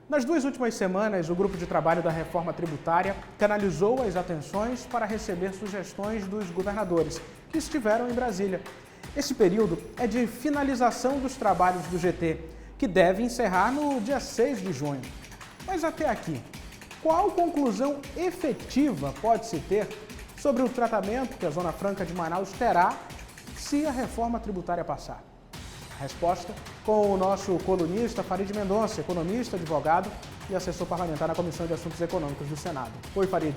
Nas duas últimas semanas, o grupo de trabalho da reforma tributária canalizou as atenções para receber sugestões dos governadores que estiveram em Brasília. Esse período é de finalização dos trabalhos do GT, que deve encerrar no dia 6 de junho. Mas até aqui, qual conclusão efetiva pode-se ter sobre o tratamento que a Zona Franca de Manaus terá se a reforma tributária passar? A resposta com o nosso colunista Farid Mendonça, economista, advogado e assessor parlamentar na Comissão de Assuntos Econômicos do Senado. Oi, Farid.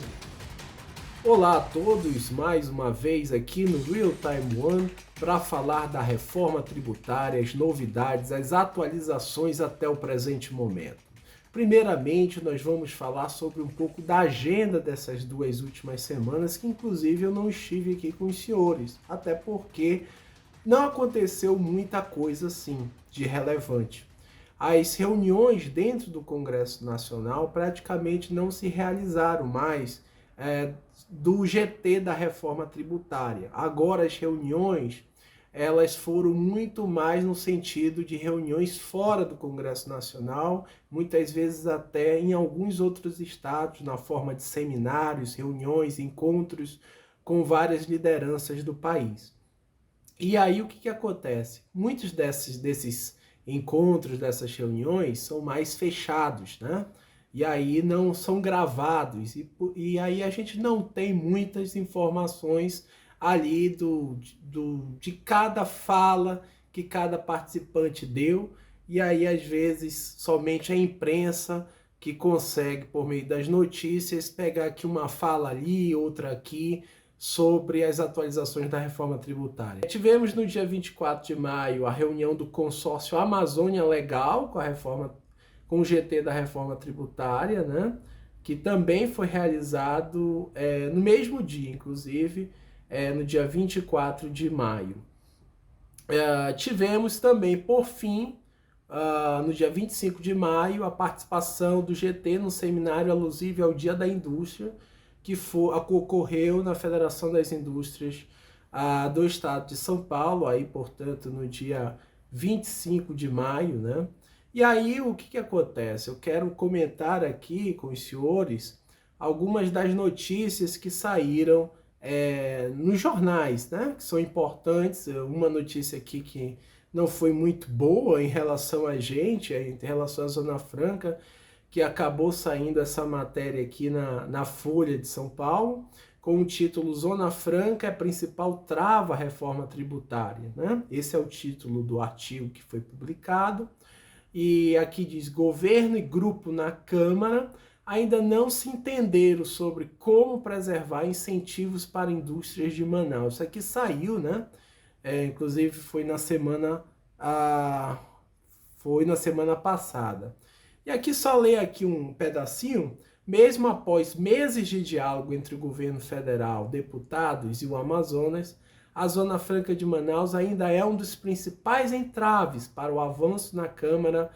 Olá a todos, mais uma vez aqui no Real Time One para falar da reforma tributária, as novidades, as atualizações até o presente momento. Primeiramente, nós vamos falar sobre um pouco da agenda dessas duas últimas semanas, que inclusive eu não estive aqui com os senhores, até porque não aconteceu muita coisa assim de relevante. As reuniões dentro do Congresso Nacional praticamente não se realizaram mais do GT da reforma tributária. Agora as reuniões elas foram muito mais no sentido de reuniões fora do Congresso Nacional, muitas vezes até em alguns outros estados, na forma de seminários, reuniões, encontros com várias lideranças do país. E aí o que acontece? Muitos desses encontros, dessas reuniões, são mais fechados, né? E aí não são gravados, e aí a gente não tem muitas informações ali de cada fala que cada participante deu, e aí às vezes somente a imprensa que consegue, por meio das notícias, pegar aqui uma fala ali, outra aqui, sobre as atualizações da reforma tributária. Tivemos no dia 24 de maio a reunião do consórcio Amazônia Legal com o GT da reforma tributária, né? Que também foi realizado no mesmo dia, inclusive, no dia 24 de maio. Tivemos também, por fim, no dia 25 de maio, a participação do GT no seminário alusivo ao Dia da Indústria, que ocorreu na Federação das Indústrias do Estado de São Paulo, aí, portanto, no dia 25 de maio, né? E aí, o que acontece? Eu quero comentar aqui com os senhores algumas das notícias que saíram nos jornais, né? Que são importantes. Uma notícia aqui que não foi muito boa em relação a gente, em relação à Zona Franca, que acabou saindo essa matéria aqui na Folha de São Paulo, com o título Zona Franca é a principal trava à reforma tributária, né? Esse é o título do artigo que foi publicado. E aqui diz: governo e grupo na Câmara ainda não se entenderam sobre como preservar incentivos para indústrias de Manaus. Isso aqui saiu, né? Inclusive foi na semana passada. E aqui só ler aqui um pedacinho. Mesmo após meses de diálogo entre o governo federal, deputados e o Amazonas, a Zona Franca de Manaus ainda é um dos principais entraves para o avanço na Câmara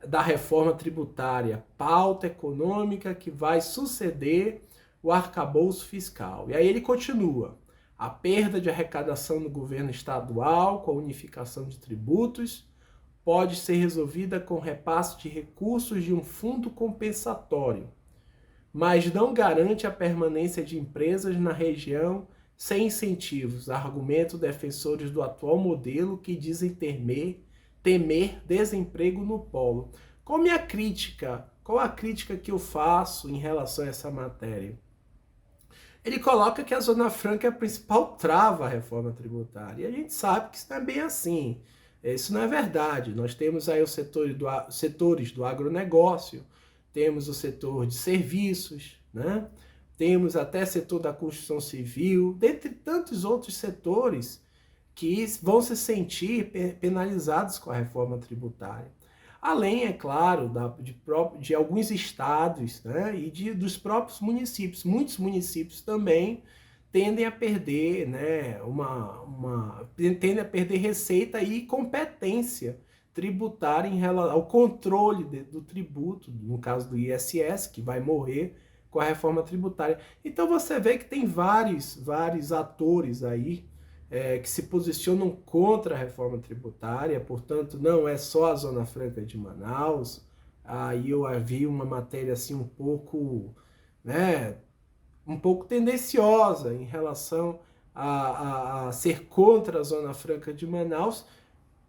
da reforma tributária, pauta econômica que vai suceder o arcabouço fiscal. E aí ele continua: a perda de arrecadação no governo estadual com a unificação de tributos pode ser resolvida com repasse de recursos de um fundo compensatório, mas não garante a permanência de empresas na região sem incentivos, argumento defensores do atual modelo que dizem temer desemprego no polo. Qual a crítica que eu faço em relação a essa matéria? Ele coloca que a Zona Franca é a principal trava à reforma tributária. E a gente sabe que isso não é bem assim. Isso não é verdade. Nós temos aí os setores do agronegócio, temos o setor de serviços, né? Temos até setor da construção civil, dentre tantos outros setores que vão se sentir penalizados com a reforma tributária. Além, é claro, de alguns estados, né, e dos próprios municípios. Muitos municípios também tendem a perder, né, tendem a perder receita e competência tributária em relação ao controle do tributo, no caso do ISS, que vai morrer com a reforma tributária. Então você vê que tem vários atores aí que se posicionam contra a reforma tributária, portanto não é só a Zona Franca de Manaus, aí eu vi uma matéria assim um pouco, né, um pouco tendenciosa em relação a ser contra a Zona Franca de Manaus,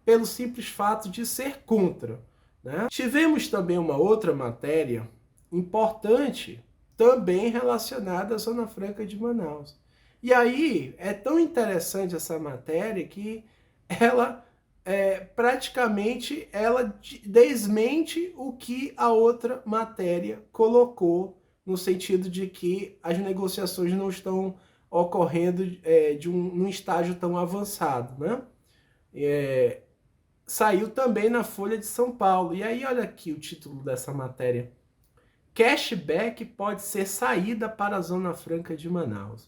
pelo simples fato de ser contra, né? Tivemos também uma outra matéria importante, também relacionada à Zona Franca de Manaus. E aí é tão interessante essa matéria que ela praticamente ela desmente o que a outra matéria colocou, no sentido de que as negociações não estão ocorrendo num estágio tão avançado, né? Saiu também na Folha de São Paulo. E aí, olha aqui o título dessa matéria. Cashback pode ser saída para a Zona Franca de Manaus.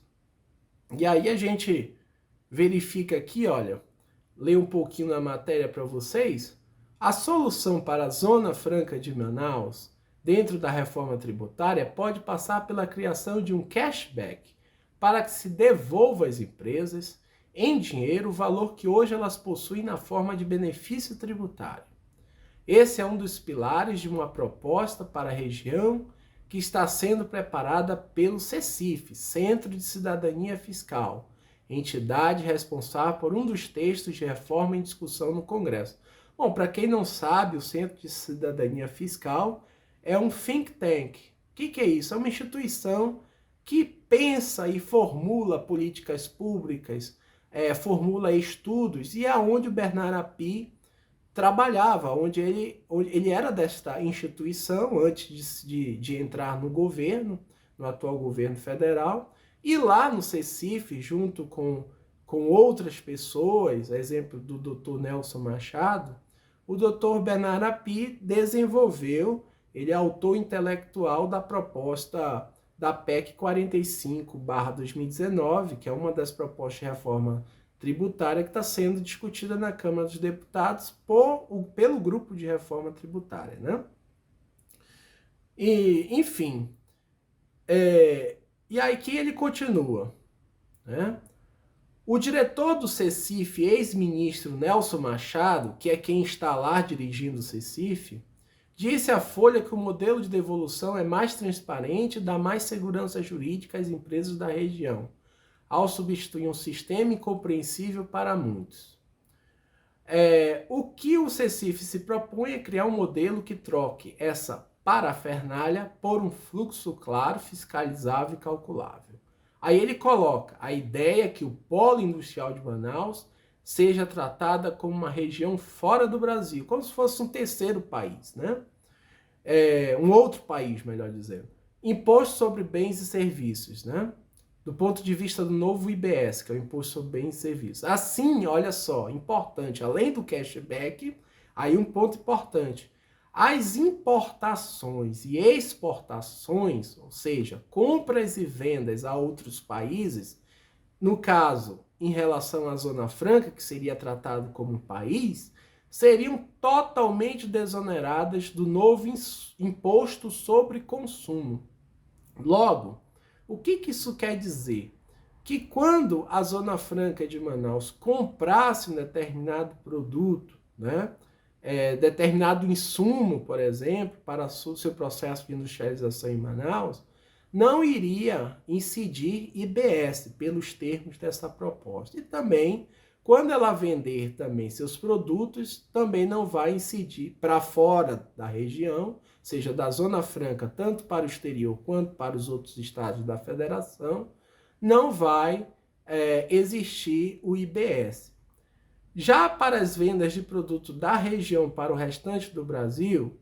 E aí a gente verifica aqui, olha, lê um pouquinho na matéria para vocês. A solução para a Zona Franca de Manaus, dentro da reforma tributária, pode passar pela criação de um cashback para que se devolva às empresas em dinheiro o valor que hoje elas possuem na forma de benefício tributário. Esse é um dos pilares de uma proposta para a região que está sendo preparada pelo CECIF, Centro de Cidadania Fiscal, entidade responsável por um dos textos de reforma em discussão no Congresso. Bom, para quem não sabe, o Centro de Cidadania Fiscal é um think tank. O que é isso? É uma instituição que pensa e formula políticas públicas, formula estudos, e é onde o Bernard Api trabalhava, onde ele era desta instituição antes de entrar no governo, no atual governo federal, e lá no CECIF, junto com outras pessoas, exemplo do Dr. Nelson Machado, o Dr. Bernard Api desenvolveu, ele é autor intelectual da proposta da PEC 45/2019, que é uma das propostas de reforma tributária que está sendo discutida na Câmara dos Deputados pelo grupo de reforma tributária, né? E, enfim, e aí que ele continua, né? O diretor do CECIF, ex-ministro Nelson Machado, que é quem está lá dirigindo o CECIF, disse à Folha que o modelo de devolução é mais transparente e dá mais segurança jurídica às empresas da região, ao substituir um sistema incompreensível para muitos. O que o CECIF se propõe é criar um modelo que troque essa parafernália por um fluxo claro, fiscalizável e calculável. Aí ele coloca a ideia que o polo industrial de Manaus seja tratada como uma região fora do Brasil, como se fosse um terceiro país, né? Um outro país, melhor dizendo. Imposto sobre bens e serviços, né? Do ponto de vista do novo IBS, que é o Imposto sobre Bens e Serviços. Assim, olha só, importante, além do cashback, aí um ponto importante. As importações e exportações, ou seja, compras e vendas a outros países, no caso, em relação à Zona Franca, que seria tratado como um país, seriam totalmente desoneradas do novo imposto sobre consumo. Logo, o que isso quer dizer? Que quando a Zona Franca de Manaus comprasse um determinado produto, né, determinado insumo, por exemplo, para o seu processo de industrialização em Manaus, não iria incidir IBS pelos termos dessa proposta. E também, quando ela vender também seus produtos, também não vai incidir para fora da região, seja da Zona Franca, tanto para o exterior quanto para os outros estados da federação, não vai existir o IBS. Já para as vendas de produto da região para o restante do Brasil,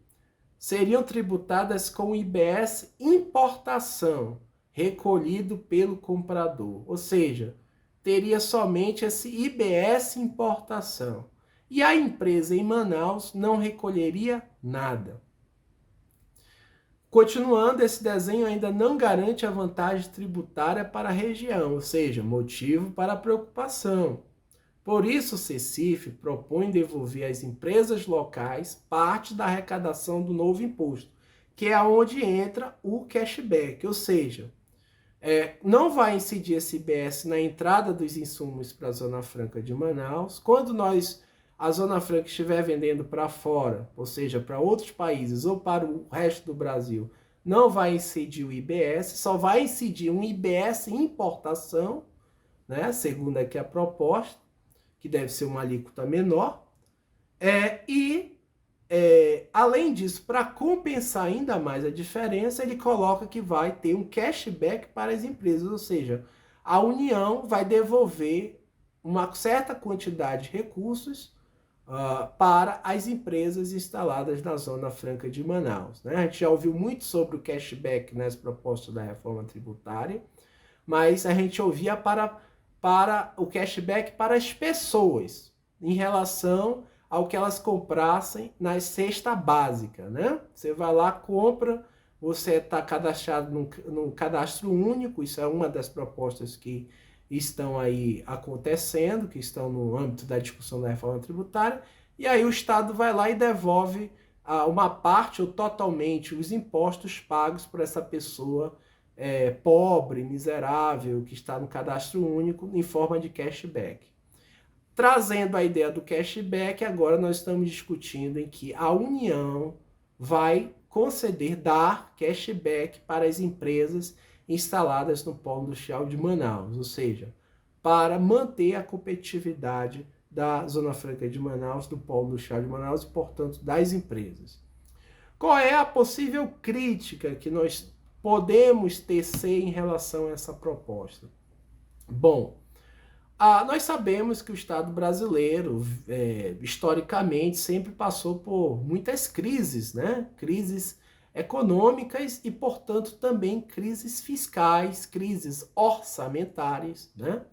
seriam tributadas com o IBS importação, recolhido pelo comprador. Ou seja, teria somente esse IBS importação. E a empresa em Manaus não recolheria nada. Continuando, esse desenho ainda não garante a vantagem tributária para a região, ou seja, motivo para preocupação. Por isso, o CECIF propõe devolver às empresas locais parte da arrecadação do novo imposto, que é onde entra o cashback, ou seja, não vai incidir esse IBS na entrada dos insumos para a Zona Franca de Manaus. Quando nós a Zona Franca estiver vendendo para fora, ou seja, para outros países ou para o resto do Brasil, não vai incidir o IBS, só vai incidir um IBS importação, né, segundo aqui a proposta, que deve ser uma alíquota menor, além disso, para compensar ainda mais a diferença, ele coloca que vai ter um cashback para as empresas, ou seja, a União vai devolver uma certa quantidade de recursos para as empresas instaladas na Zona Franca de Manaus, né? A gente já ouviu muito sobre o cashback nas propostas da reforma tributária, mas a gente ouvia para o cashback para as pessoas, em relação ao que elas comprassem na cesta básica, né? Você vai lá, compra, você está cadastrado num cadastro único, isso é uma das propostas que estão aí acontecendo, que estão no âmbito da discussão da reforma tributária, e aí o Estado vai lá e devolve uma parte ou totalmente os impostos pagos por essa pessoa pobre, miserável, que está no cadastro único, em forma de cashback. Trazendo a ideia do cashback, agora nós estamos discutindo em que a União vai dar cashback para as empresas instaladas no Polo Industrial de Manaus, ou seja, para manter a competitividade da Zona Franca de Manaus, do Polo Industrial de Manaus e, portanto, das empresas. Qual é a possível crítica que nós podemos tecer em relação a essa proposta? Bom, nós sabemos que o Estado brasileiro, historicamente, sempre passou por muitas crises, né? Crises econômicas e, portanto, também crises fiscais, crises orçamentárias, né?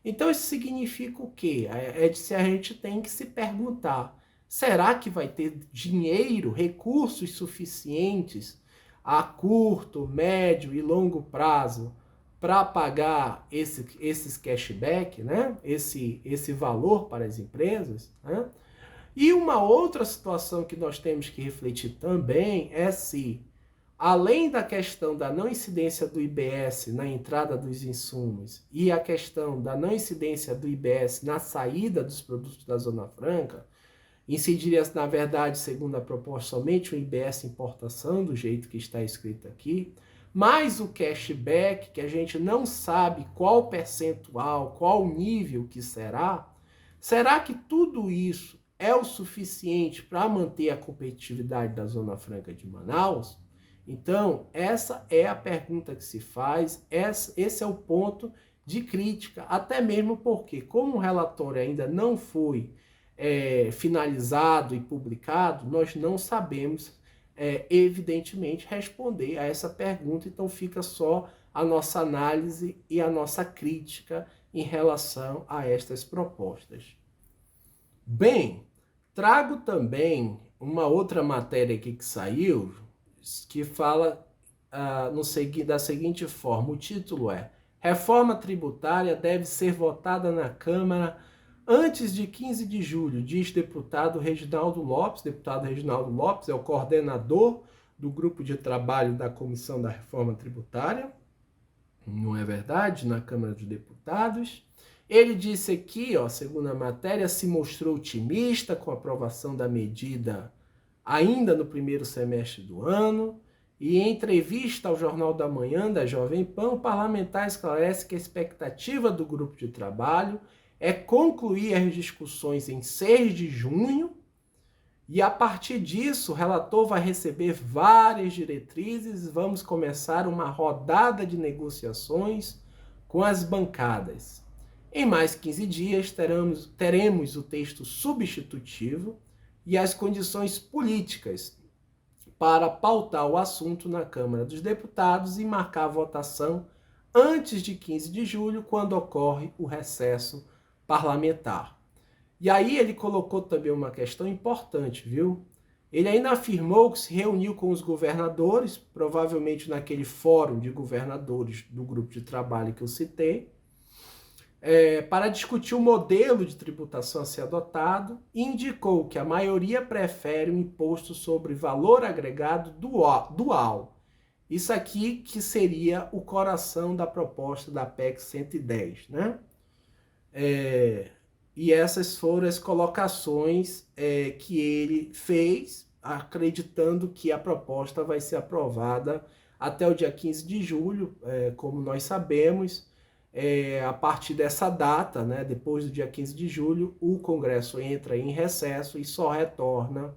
Então, isso significa o quê? A gente tem que se perguntar, será que vai ter dinheiro, recursos suficientes a curto, médio e longo prazo para pagar esses cashback, né? esse valor para as empresas, né? E uma outra situação que nós temos que refletir também é se, além da questão da não incidência do IBS na entrada dos insumos e a questão da não incidência do IBS na saída dos produtos da Zona Franca, incidiria, na verdade, segundo a proposta, somente o IBS importação, do jeito que está escrito aqui, mais o cashback, que a gente não sabe qual percentual, qual nível que será que tudo isso é o suficiente para manter a competitividade da Zona Franca de Manaus? Então, essa é a pergunta que se faz, esse é o ponto de crítica, até mesmo porque, como o relatório ainda não foi finalizado e publicado, nós não sabemos, evidentemente, responder a essa pergunta, então fica só a nossa análise e a nossa crítica em relação a estas propostas. Bem, trago também uma outra matéria aqui que saiu, que fala da seguinte forma, o título é: Reforma tributária deve ser votada na Câmara antes de 15 de julho, diz deputado Reginaldo Lopes. Deputado Reginaldo Lopes é o coordenador do grupo de trabalho da Comissão da Reforma Tributária, não é verdade? Na Câmara dos Deputados. Ele disse aqui, segundo a matéria, se mostrou otimista com a aprovação da medida ainda no primeiro semestre do ano, e em entrevista ao Jornal da Manhã da Jovem Pan, o parlamentar esclarece que a expectativa do grupo de trabalho é concluir as discussões em 6 de junho, e a partir disso o relator vai receber várias diretrizes, vamos começar uma rodada de negociações com as bancadas. Em mais 15 dias teremos o texto substitutivo e as condições políticas para pautar o assunto na Câmara dos Deputados e marcar a votação antes de 15 de julho, quando ocorre o recesso parlamentar. E aí ele colocou também uma questão importante, viu? Ele ainda afirmou que se reuniu com os governadores, provavelmente naquele fórum de governadores do grupo de trabalho que eu citei, para discutir o modelo de tributação a ser adotado, e indicou que a maioria prefere um imposto sobre valor agregado dual. Isso aqui que seria o coração da proposta da PEC 110, né? E essas foram as colocações que ele fez, acreditando que a proposta vai ser aprovada até o dia 15 de julho, como nós sabemos. A partir dessa data, né, depois do dia 15 de julho, o Congresso entra em recesso e só retorna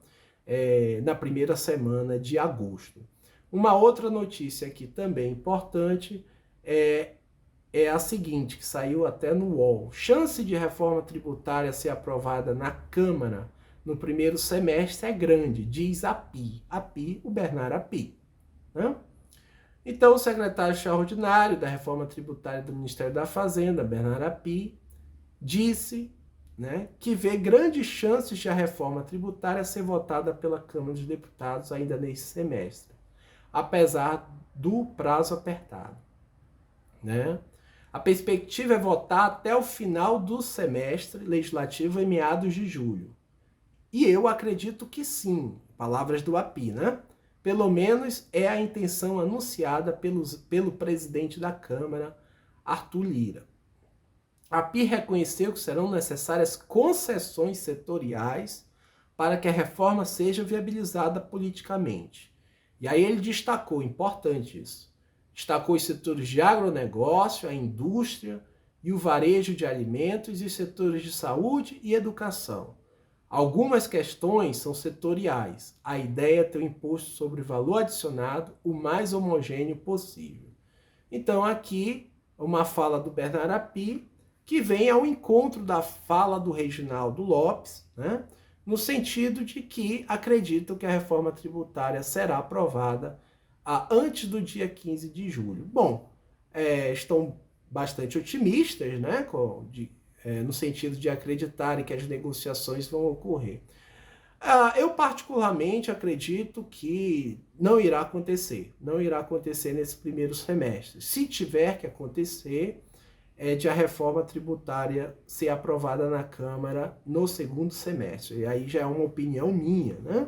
na primeira semana de agosto. Uma outra notícia aqui também importante é a seguinte, que saiu até no UOL. Chance de reforma tributária ser aprovada na Câmara no primeiro semestre é grande, diz API, o Bernardo API. Né? Então, o secretário extraordinário da Reforma Tributária do Ministério da Fazenda, Bernardo API, disse, né, que vê grandes chances de a reforma tributária ser votada pela Câmara dos Deputados ainda nesse semestre, apesar do prazo apertado. Né? A perspectiva é votar até o final do semestre legislativo em meados de julho. E eu acredito que sim, palavras do API, né? Pelo menos é a intenção anunciada pelo presidente da Câmara, Arthur Lira. A API reconheceu que serão necessárias concessões setoriais para que a reforma seja viabilizada politicamente. E aí ele destacou, importante isso, destacou os setores de agronegócio, a indústria e o varejo de alimentos e os setores de saúde e educação. Algumas questões são setoriais. A ideia é ter um imposto sobre valor adicionado o mais homogêneo possível. Então aqui uma fala do Bernardo API que vem ao encontro da fala do Reginaldo Lopes, né? No sentido de que acreditam que a reforma tributária será aprovada antes do dia 15 de julho. Bom, estão bastante otimistas, né? No sentido de acreditarem que as negociações vão ocorrer. Eu particularmente acredito que não irá acontecer nesse primeiro semestre. Se tiver que acontecer, de a reforma tributária ser aprovada na Câmara no segundo semestre. E aí já é uma opinião minha, né?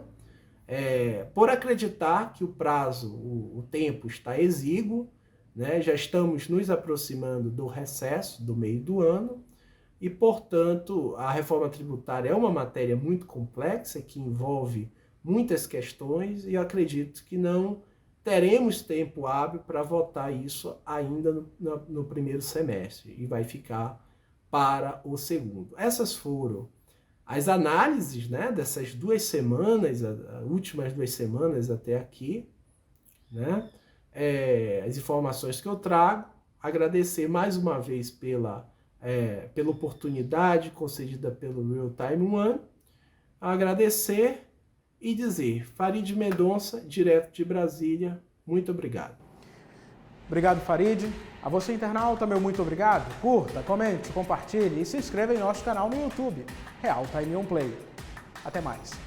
Por acreditar que o prazo, o tempo está exíguo, né? Já estamos nos aproximando do recesso do meio do ano, e, portanto, a reforma tributária é uma matéria muito complexa, que envolve muitas questões, e eu acredito que não teremos tempo hábil para votar isso ainda no primeiro semestre, e vai ficar para o segundo. Essas foram as análises, né, dessas 2 semanas, as últimas 2 semanas até aqui, né, as informações que eu trago. Agradecer mais uma vez pela oportunidade concedida pelo Real Time One, agradecer e dizer, Farid Mendonça, direto de Brasília, muito obrigado. Obrigado, Farid. A você, internauta, meu muito obrigado. Curta, comente, compartilhe e se inscreva em nosso canal no YouTube, Real Time On Play. Até mais.